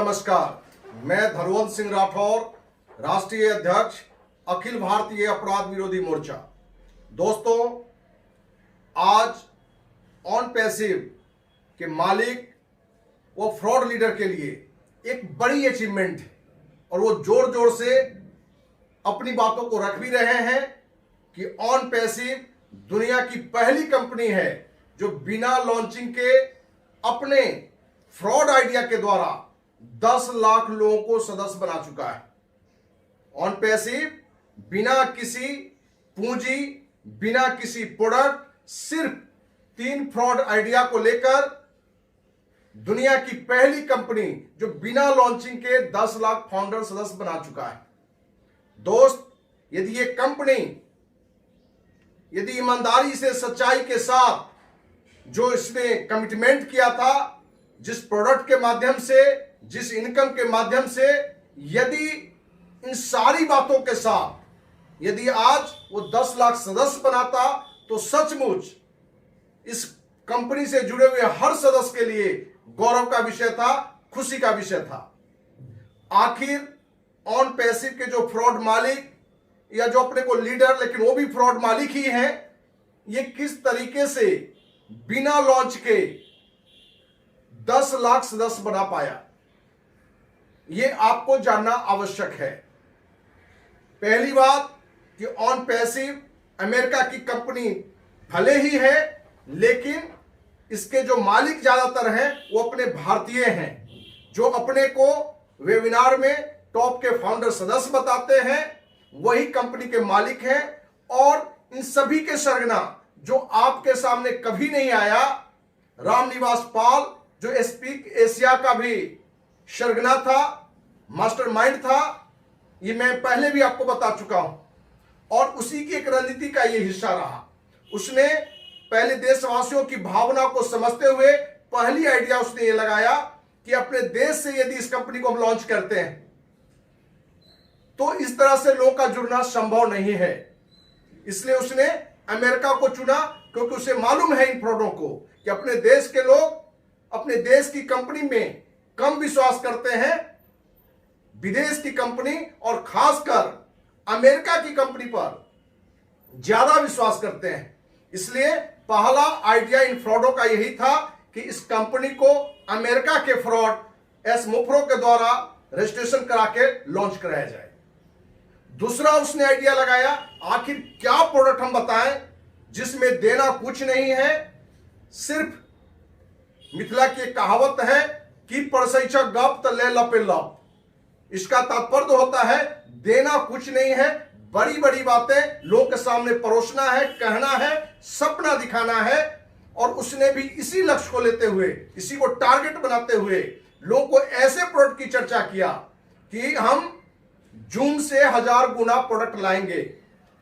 नमस्कार। मैं धनवंत सिंह राठौर, राष्ट्रीय अध्यक्ष अखिल भारतीय अपराध विरोधी मोर्चा। दोस्तों, आज ऑन पैसिव के मालिक वो फ्रॉड लीडर के लिए एक बड़ी अचीवमेंट है और वो जोर जोर से अपनी बातों को रख भी रहे हैं कि ऑन पैसिव दुनिया की पहली कंपनी है जो बिना लॉन्चिंग के अपने फ्रॉड आइडिया के द्वारा 10 लाख लोगों को सदस्य बना चुका है। ऑन पैसिव बिना किसी पूंजी, बिना किसी प्रोडक्ट, सिर्फ 3 फ्रॉड आइडिया को लेकर दुनिया की पहली कंपनी जो बिना लॉन्चिंग के 10 लाख फाउंडर सदस्य बना चुका है। दोस्त, यदि ये कंपनी यदि ईमानदारी से, सच्चाई के साथ जो इसने कमिटमेंट किया था, जिस प्रोडक्ट के माध्यम से, जिस इनकम के माध्यम से, यदि इन सारी बातों के साथ यदि आज वो 10 लाख सदस्य बनाता तो सचमुच इस कंपनी से जुड़े हुए हर सदस्य के लिए गौरव का विषय था, खुशी का विषय था। आखिर ऑन पैसिव के जो फ्रॉड मालिक या जो अपने को लीडर, लेकिन वो भी फ्रॉड मालिक ही हैं, ये किस तरीके से बिना लॉन्च के 10 लाख सदस्य बना पाया, ये आपको जानना आवश्यक है। पहली बात कि ऑन पैसिव अमेरिका की कंपनी भले ही है, लेकिन इसके जो मालिक ज्यादातर हैं वो अपने भारतीय हैं, जो अपने को वेबिनार में टॉप के फाउंडर सदस्य बताते हैं, वही कंपनी के मालिक हैं। और इन सभी के सरगना जो आपके सामने कभी नहीं आया, रामनिवास पाल जो स्पीक एशिया का भी सरगना था, मास्टरमाइंड था, ये मैं पहले भी आपको बता चुका हूं, और उसी की एक रणनीति का ये हिस्सा रहा। उसने पहले देशवासियों की भावना को समझते हुए पहली आइडिया उसने ये लगाया कि अपने देश से यदि इस कंपनी को हम लॉन्च करते हैं तो इस तरह से लोगों का जुड़ना संभव नहीं है। इसलिए उसने अमेरिका को चुना, क्योंकि उसे मालूम है इन फ्रॉडों को कि अपने देश के लोग अपने देश की कंपनी में कम विश्वास करते हैं, विदेश की कंपनी और खासकर अमेरिका की कंपनी पर ज्यादा विश्वास करते हैं। इसलिए पहला आइडिया इन फ्रॉडों का यही था कि इस कंपनी को अमेरिका के फ्रॉड एसमोफ्रो के द्वारा रजिस्ट्रेशन करा के लॉन्च कराया जाए। दूसरा उसने आइडिया लगाया, आखिर क्या प्रोडक्ट हम बताएं जिसमें देना कुछ नहीं है। सिर्फ मिथिला की एक कहावत है कि परसैचा गप त ले लपे लप। इसका तात्पर्य होता है देना कुछ नहीं है, बड़ी बड़ी बातें लोगों के सामने परोसना है, कहना है, सपना दिखाना है। और उसने भी इसी लक्ष्य को लेते हुए, इसी को टारगेट बनाते हुए लोगों को ऐसे प्रोडक्ट की चर्चा किया कि हम जूम से 1000 गुना प्रोडक्ट लाएंगे,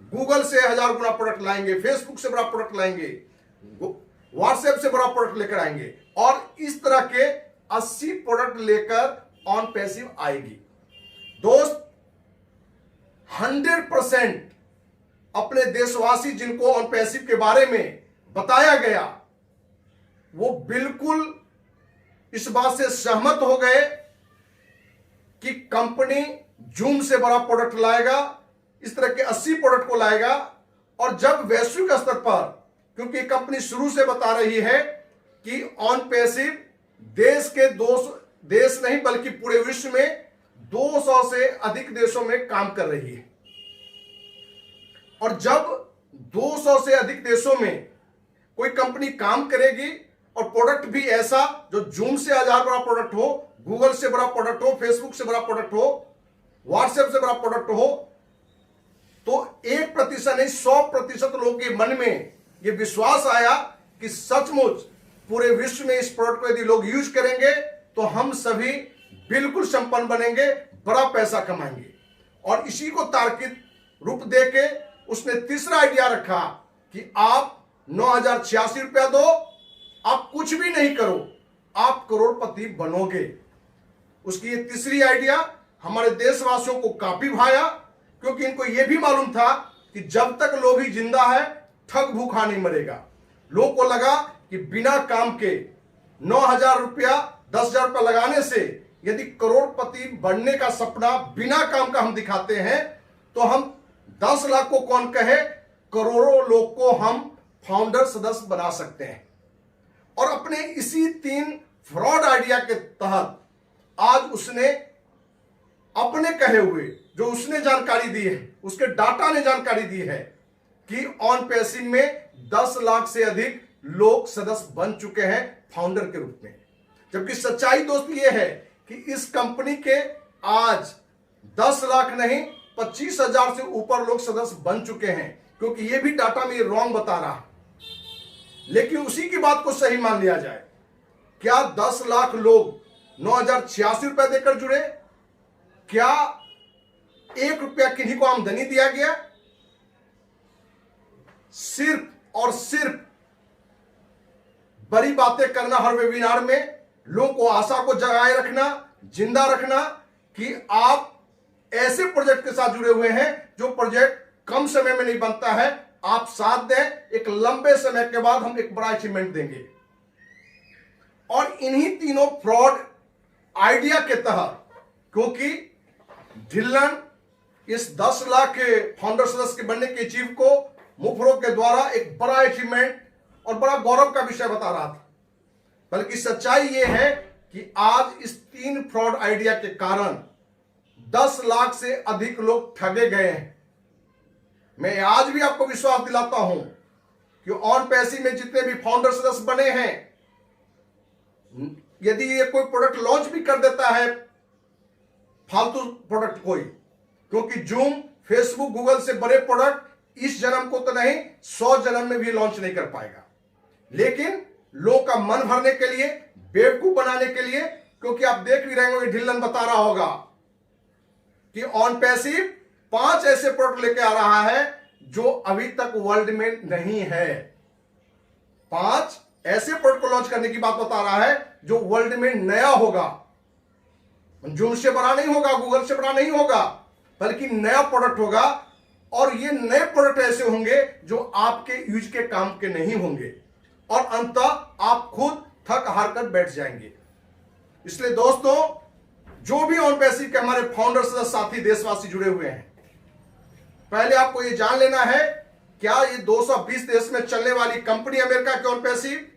गूगल से 1000 गुना प्रोडक्ट लाएंगे, फेसबुक से बड़ा प्रोडक्ट लाएंगे, व्हाट्सएप से बड़ा प्रोडक्ट लेकर आएंगे, और इस तरह के 80 प्रोडक्ट लेकर ऑन पैसिव आएगी। दोस्त, 100% अपने देशवासी जिनको ऑन पैसिव के बारे में बताया गया, वो बिल्कुल इस बात से सहमत हो गए कि कंपनी जूम से बड़ा प्रोडक्ट लाएगा, इस तरह के 80 प्रोडक्ट को लाएगा। और जब वैश्विक स्तर पर, क्योंकि कंपनी शुरू से बता रही है कि ऑन पैसिव देश के देश नहीं बल्कि पूरे विश्व में 200 से अधिक देशों में काम कर रही है, और जब 200 से अधिक देशों में कोई कंपनी काम करेगी और प्रोडक्ट भी ऐसा जो जूम से 1000 बड़ा प्रोडक्ट हो, गूगल से बड़ा प्रोडक्ट हो, फेसबुक से बड़ा प्रोडक्ट हो, व्हाट्सएप से बड़ा प्रोडक्ट हो, तो 1% नहीं 100% लोगों के मन में यह विश्वास आया कि सचमुच पूरे विश्व में इस प्रोडक्ट को यदि लोग यूज करेंगे तो हम सभी बिल्कुल संपन्न बनेंगे, बड़ा पैसा कमाएंगे। और इसी को तार्किक रूप देके उसने तीसरा आइडिया रखा कि आप 9086 रुपया दो, आप कुछ भी नहीं करो, आप करोड़पति बनोगे। उसकी ये तीसरी आइडिया हमारे देशवासियों को काफी भाया, क्योंकि इनको यह भी मालूम था कि जब तक लोभी जिंदा है ठग भूखा नहीं मरेगा। लोगों को लगा कि बिना काम के 9000 रुपया 10,000 रुपया लगाने से यदि करोड़पति बनने का सपना बिना काम का हम दिखाते हैं तो हम 10 लाख को कौन कहे, करोड़ों लोग को हम फाउंडर सदस्य बना सकते हैं। और अपने इसी 3 फ्रॉड आइडिया के तहत आज उसने अपने कहे हुए जो उसने जानकारी दी है, उसके डाटा ने जानकारी दी है कि ऑन पैसिव में 10 लाख से अधिक लोग सदस्य बन चुके हैं फाउंडर के रूप में। जबकि सच्चाई दोस्त ये है कि इस कंपनी के आज 10 लाख नहीं 25,000 से ऊपर लोग सदस्य बन चुके हैं, क्योंकि ये भी डाटा में रॉन्ग बता रहा है। लेकिन उसी की बात को सही मान लिया जाए, क्या 10 लाख लोग 9,086 रुपए देकर जुड़े? क्या 1 रुपया किन्हीं को आमदनी दिया गया? सिर्फ और सिर्फ बड़ी बातें करना, हर वेबिनार में लोगों को आशा को जगाए रखना, जिंदा रखना कि आप ऐसे प्रोजेक्ट के साथ जुड़े हुए हैं जो प्रोजेक्ट कम समय में नहीं बनता है, आप साथ दें, एक लंबे समय के बाद हम एक बड़ा अचीवमेंट देंगे। और इन्हीं तीनों फ्रॉड आइडिया के तहत, क्योंकि ढिल्लन इस 10 लाख के फाउंडर सदस्य के बनने के अचीव को मुफरो के द्वारा एक बड़ा अचीवमेंट और बड़ा गौरव का विषय बता रहा था, बल्कि सच्चाई यह है कि आज इस 3 फ्रॉड आइडिया के कारण 10 लाख से अधिक लोग ठगे गए हैं। मैं आज भी आपको विश्वास दिलाता हूं कि ऑन पैसिव में जितने भी फाउंडर सदस्य बने हैं, यदि ये कोई प्रोडक्ट लॉन्च भी कर देता है, फालतू प्रोडक्ट कोई, क्योंकि जूम, फेसबुक, गूगल से बड़े प्रोडक्ट इस जन्म को तो नहीं 100 जन्म में भी लॉन्च नहीं कर पाएगा। लेकिन लोगों का मन भरने के लिए, बेवकूफ बनाने के लिए, क्योंकि आप देख भी रहे होंगे ढिल्लन बता रहा होगा कि ऑन पैसिव 5 ऐसे प्रोडक्ट लेके आ रहा है जो अभी तक वर्ल्ड में नहीं है। 5 ऐसे प्रोडक्ट को लॉन्च करने की बात बता रहा है जो वर्ल्ड में नया होगा। जूम से बड़ा नहीं होगा, गूगल से बड़ा नहीं होगा, बल्कि नया प्रोडक्ट होगा। और ये नए प्रोडक्ट ऐसे होंगे जो आपके यूज के काम के नहीं होंगे और अंततः आप खुद थक हार कर बैठ जाएंगे। इसलिए दोस्तों, जो भी ऑन पैसिव के हमारे फाउंडर सदस्य साथी देशवासी जुड़े हुए हैं, पहले आपको ये जान लेना है, क्या ये 220 देश में चलने वाली कंपनी अमेरिका की ऑन पैसिव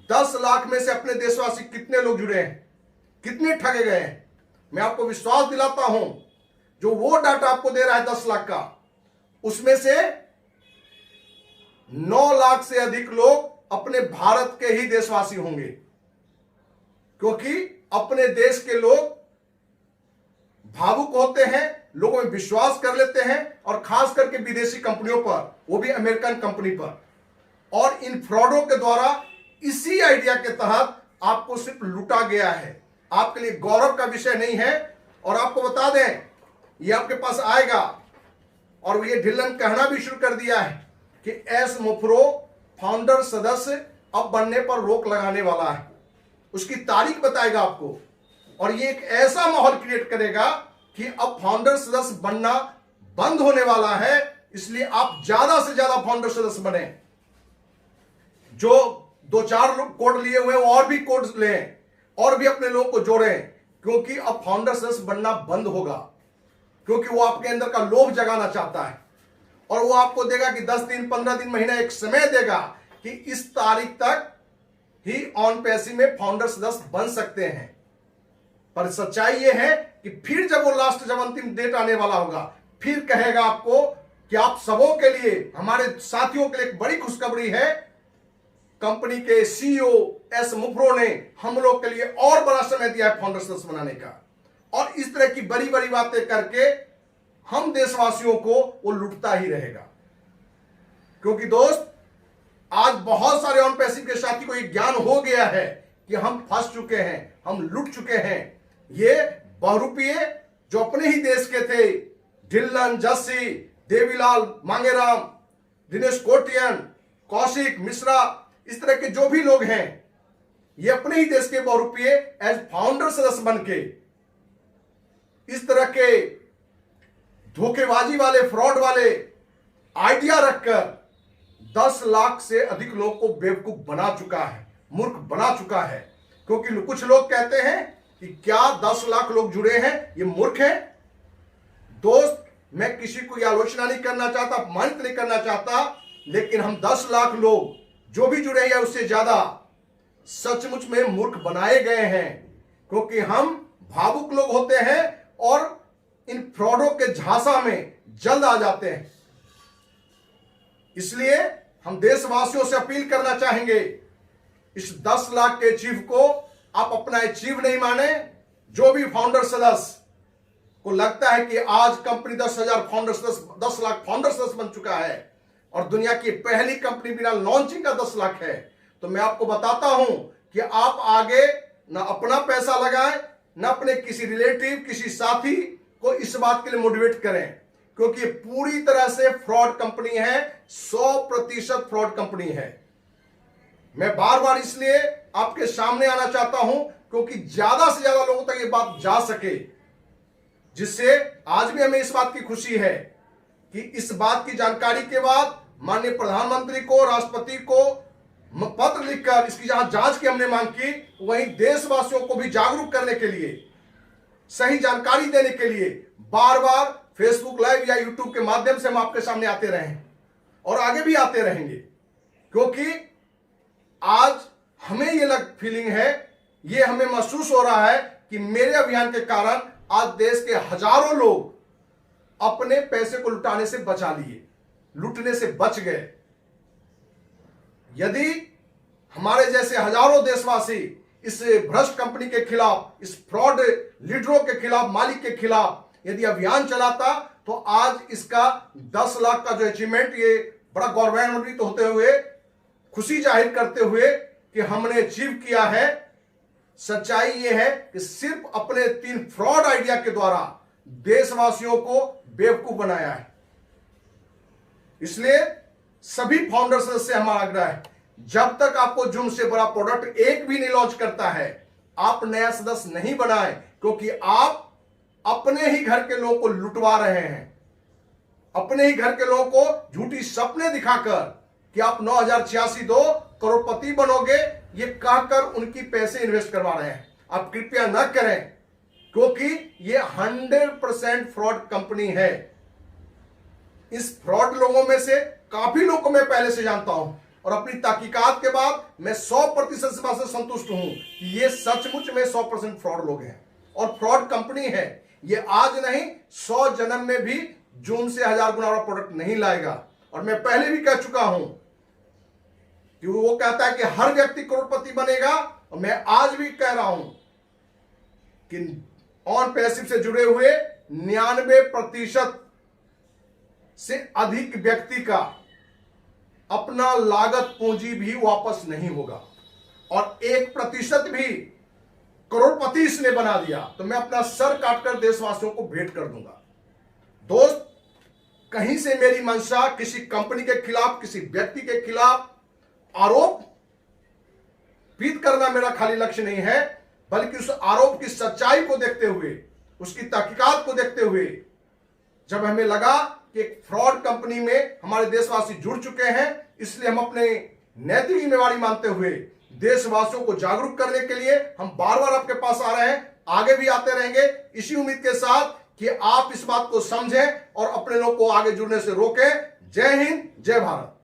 10 लाख में से अपने देशवासी कितने लोग जुड़े हैं, कितने ठगे गए हैं? मैं आपको विश्वास दिलाता हूं, जो वो डाटा आपको दे रहा है 10 लाख का, उसमें से 9 लाख से अधिक लोग अपने भारत के ही देशवासी होंगे, क्योंकि अपने देश के लोग भावुक होते हैं, लोगों में विश्वास कर लेते हैं, और खास करके विदेशी कंपनियों पर, वो भी अमेरिकन कंपनी पर। और इन फ्रॉडों के द्वारा इसी आइडिया के तहत आपको सिर्फ लूटा गया है। आपके लिए गौरव का विषय नहीं है। और आपको बता दें, ये आपके पास आएगा, और ये ढिल्लन कहना भी शुरू कर दिया है कि एस मुफरो फाउंडर सदस्य अब बनने पर रोक लगाने वाला है। उसकी तारीख बताएगा आपको, और ये एक ऐसा माहौल क्रिएट करेगा कि अब फाउंडर सदस्य बनना बंद होने वाला है। इसलिए आप ज्यादा से ज्यादा फाउंडर सदस्य बने। जो 2-4 लोग कोड लिए हुए और भी कोड लें, और भी अपने लोगों को जोड़ें, क्योंकि अब फाउंडर सदस्य बनना बंद होगा, क्योंकि वो आपके अंदर का लोभ जगाना चाहता है। और वो आपको देगा कि 10 दिन, 15 दिन, महीना, एक समय देगा कि इस तारीख तक ही ऑन पैसिव में फाउंडर सदस्य बन सकते हैं। पर सच्चाई ये है कि फिर जब वो लास्ट, जब अंतिम डेट आने वाला होगा, फिर कहेगा आपको कि आप सबों के लिए, हमारे साथियों के लिए एक बड़ी खुशखबरी है, कंपनी के सीईओ एस मुफरो ने हम लोग के लिए और बड़ा समय दिया है फाउंडर सदस्य बनाने का। और इस तरह की बड़ी बड़ी बातें करके हम देशवासियों को वो लूटता ही रहेगा। क्योंकि दोस्त, आज बहुत सारे ऑन पैसिव के साथी को ये ज्ञान हो गया है कि हम फंस चुके हैं, हम लूट चुके हैं। ये बहुरूपीय जो अपने ही देश के थे, ढिल्लन, जस्सी, देवीलाल, मांगेराम, दिनेश कोटियन, कौशिक मिश्रा, इस तरह के जो भी लोग हैं, ये अपने ही देश के बहुरूपीय एज फाउंडर सदस्य बन के इस तरह के धोखेबाजी वाले, फ्रॉड वाले आइडिया रखकर 10 लाख से अधिक लोग को बेवकूफ बना चुका है, मूर्ख बना चुका है। क्योंकि कुछ लोग कहते हैं कि क्या 10 लाख लोग जुड़े हैं ये मूर्ख है। दोस्त, मैं किसी को आलोचना नहीं करना चाहता, अपमानित नहीं करना चाहता, लेकिन हम 10 लाख लोग जो भी जुड़े हैं उससे ज्यादा सचमुच में मूर्ख बनाए गए हैं, क्योंकि हम भावुक लोग होते हैं और इन फ्रॉडों के झांसा में जल्द आ जाते हैं। इसलिए हम देशवासियों से अपील करना चाहेंगे, इस 10 लाख के अचीव को आप अपना अचीव नहीं माने। जो भी फाउंडर सदस्य को लगता है कि आज कंपनी 10,000 फाउंडर 10 लाख फाउंडर सदस्य बन चुका है और दुनिया की पहली कंपनी बिना लॉन्चिंग का 10 लाख है, तो मैं आपको बताता हूं कि आप आगे ना अपना पैसा लगाएं, ना अपने किसी रिलेटिव, किसी साथी को इस बात के लिए मोटिवेट करें, क्योंकि पूरी तरह से फ्रॉड कंपनी है, 100% फ्रॉड कंपनी है। मैं बार बार इसलिए आपके सामने आना चाहता हूं क्योंकि ज्यादा से ज्यादा लोगों तक ये बात जा सके, जिससे आज भी हमें इस बात की खुशी है कि इस बात की जानकारी के बाद माननीय प्रधानमंत्री को, राष्ट्रपति को पत्र लिखकर इसकी जहां जांच की हमने मांग की, वहीं देशवासियों को भी जागरूक करने के लिए, सही जानकारी देने के लिए बार बार फेसबुक लाइव या यूट्यूब के माध्यम से हम आपके सामने आते रहे हैं और आगे भी आते रहेंगे, क्योंकि आज हमें ये फीलिंग है, ये हमें महसूस हो रहा है कि मेरे अभियान के कारण आज देश के हजारों लोग अपने पैसे को लुटाने से बचा लिए, लूटने से बच गए। यदि हमारे जैसे हजारों देशवासी इस भ्रष्ट कंपनी के खिलाफ, इस फ्रॉड लीडरों के खिलाफ, मालिक के खिलाफ यदि अभियान चलाता, तो आज इसका 10 लाख का जो अचीवमेंट, ये बड़ा गौरवान्वित होते हुए, खुशी जाहिर करते हुए कि हमने अचीव किया है। सच्चाई यह है कि सिर्फ अपने 3 फ्रॉड आइडिया के द्वारा देशवासियों को बेवकूफ बनाया है। इसलिए सभी फाउंडर से हमारा आग्रह है, जब तक आपको जूम से बड़ा प्रोडक्ट एक भी नहीं लॉन्च करता है, आप नया सदस्य नहीं बनाएं, क्योंकि आप अपने ही घर के लोगों को लुटवा रहे हैं, अपने ही घर के लोगों को झूठी सपने दिखाकर कि आप 9,086 करोड़पति बनोगे, ये कहकर उनकी पैसे इन्वेस्ट करवा रहे हैं। आप कृपया न करें, क्योंकि ये 100% फ्रॉड कंपनी है। इस फ्रॉड लोगों में से काफी लोगों को मैं पहले से जानता हूं और अपनी तहकीकात के बाद मैं 100% से संतुष्ट हूं कि ये सचमुच में 100% फ्रॉड लोग हैं और फ्रॉड कंपनी है। ये आज नहीं, 100 जन्म में भी जून से 1000 गुना वाला प्रोडक्ट नहीं लाएगा। और मैं पहले भी कह चुका हूं कि वो कहता है कि हर व्यक्ति करोड़पति बनेगा, और मैं आज भी कह रहा हूं कि ऑन पैसिव से जुड़े हुए 99% से अधिक व्यक्ति का अपना लागत पूंजी भी वापस नहीं होगा, और 1% भी करोड़पति इसने बना दिया तो मैं अपना सर काटकर देशवासियों को भेंट कर दूंगा। दोस्त, कहीं से मेरी मंशा किसी कंपनी के खिलाफ, किसी व्यक्ति के खिलाफ आरोप पीत करना मेरा खाली लक्ष्य नहीं है, बल्कि उस आरोप की सच्चाई को देखते हुए, उसकी तहकीकात को देखते हुए, जब हमें लगा कि एक फ्रॉड कंपनी में हमारे देशवासी जुड़ चुके हैं, इसलिए हम अपने नैतिक जिम्मेवारी मानते हुए देशवासियों को जागरूक करने के लिए हम बार बार आपके पास आ रहे हैं, आगे भी आते रहेंगे, इसी उम्मीद के साथ कि आप इस बात को समझें और अपने लोग को आगे जुड़ने से रोकें। जय हिंद, जय भारत।